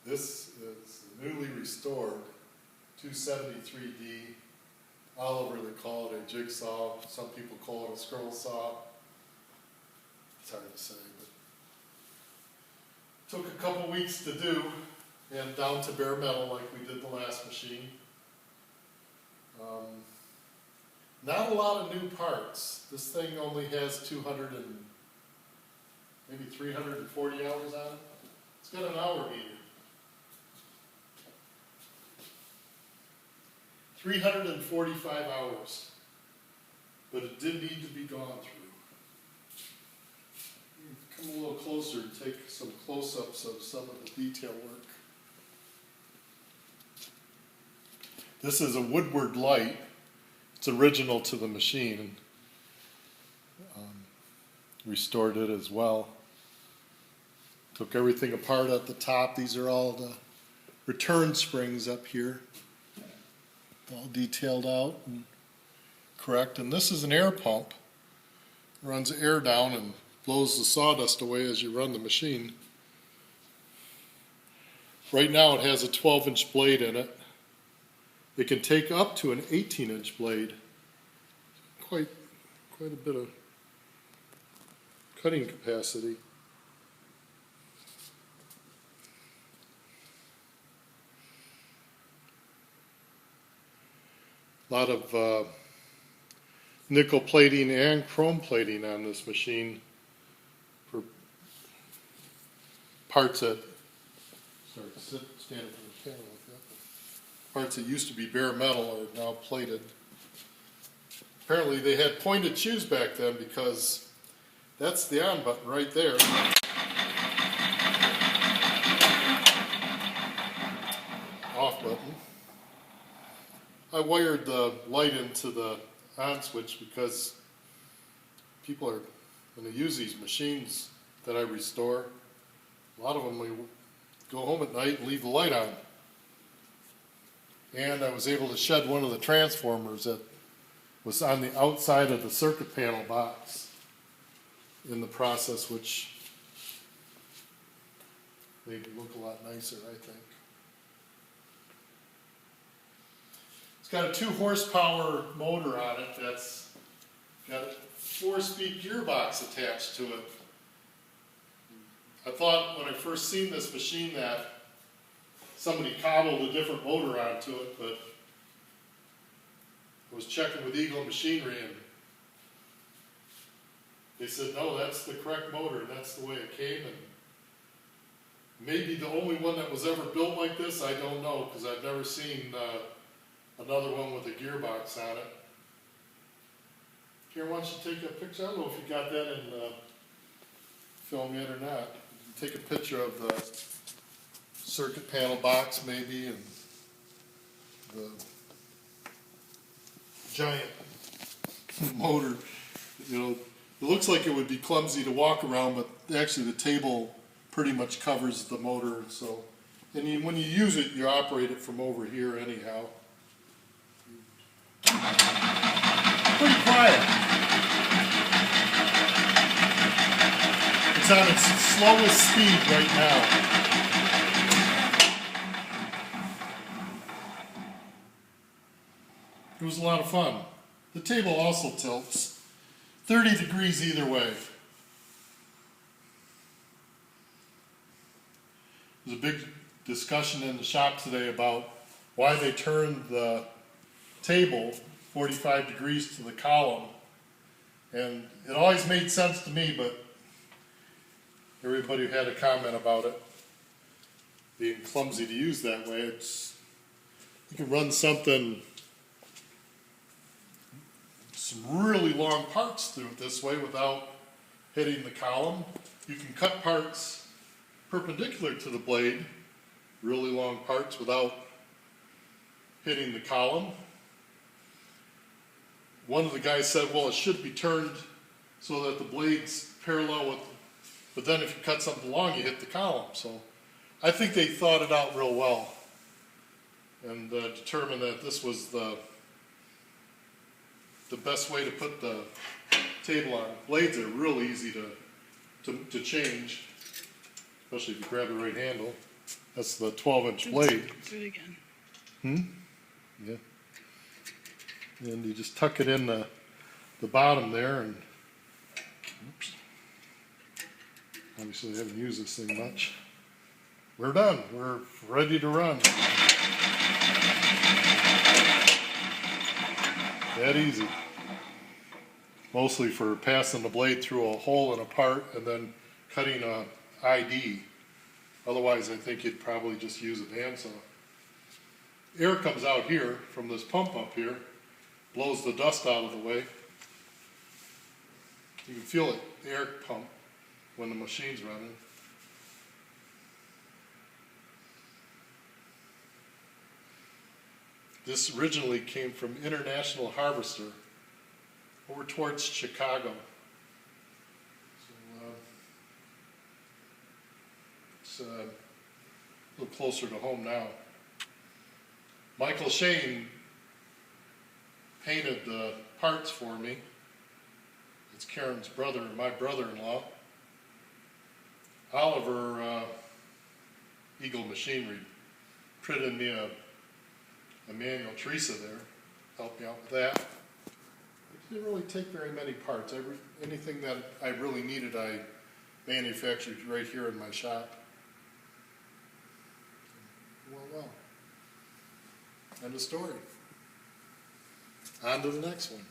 This is newly restored 273D. Oliver, they call it a jigsaw. Some people call it a scroll saw. It's hard to say, but took a couple weeks to do, and down to bare metal like we did the last machine. Not a lot of new parts. This thing only has 200 and maybe 340 hours on it. It's got an hour meter. 345 hours, but it did need to be gone through. Come a little closer and take some close-ups of some of the detail work. This is a Woodward light. It's original to the machine. Restored it as well. Took everything apart at the top. These are all the return springs up here. All detailed out and correct. And this is an air pump. It runs air down and blows the sawdust away as you run the machine. Right now it has a 12-inch blade in it. It can take up to an 18-inch blade. Quite a bit of cutting capacity. A lot of nickel plating and chrome plating on this machine for parts that stand in front of the camera like that. Parts that used to be bare metal are now plated. Apparently they had pointed shoes back then because that's the on button right there. Off button. I wired the light into the on switch because people are going to use these machines that I restore. A lot of them, we go home at night and leave the light on. And I was able to shed one of the transformers that was on the outside of the circuit panel box in the process, which made it look a lot nicer, I think. It's got a 2 horsepower motor on it that's got a 4-speed gearbox attached to it. I thought when I first seen this machine that somebody cobbled a different motor onto it, but I was checking with Eagle Machinery and they said, no, that's the correct motor and that's the way it came. And maybe the only one that was ever built like this, I don't know, because I've never seen another one with a gearbox on it. Karen, why don't you take a picture? I don't know if you got that in film yet or not. Take a picture of the circuit panel box maybe and the giant motor. You know, it looks like it would be clumsy to walk around, but actually the table pretty much covers the motor. So, and when you use it, you operate it from over here anyhow. Pretty quiet. It's on its slowest speed right now. It was a lot of fun. The table also tilts 30 degrees either way. There's a big discussion in the shop today about why they turned the table 45 degrees to the column, and it always made sense to me, but everybody had a comment about it being clumsy to use that way. You can run some really long parts through it this way without hitting the column. You can cut parts perpendicular to the blade, really long parts, without hitting the column. One of the guys said, well, it should be turned so that the blade's parallel with, but then if you cut something long, you hit the column. So I think they thought it out real well and determined that this was the best way to put the table on. Blades are real easy to change, especially if you grab the right handle. That's the 12-inch blade. Do it again. Yeah. And you just tuck it in the bottom there and, oops. Obviously I haven't used this thing much. We're done. We're ready to run. That easy. Mostly for passing the blade through a hole in a part and then cutting a ID. Otherwise, I think you'd probably just use a bandsaw. Air comes out here from this pump up here, blows the dust out of the way. You can feel it, the air pump, when the machine's running. This originally came from International Harvester over towards Chicago. So, it's a little closer to home now. Michael Shane painted the parts for me. It's Karen's brother and my brother-in-law. Oliver Eagle Machinery printed me a manual Teresa there, helped me out with that. It didn't really take very many parts. Anything that I really needed, I manufactured right here in my shop. Well. End of story. On to the next one.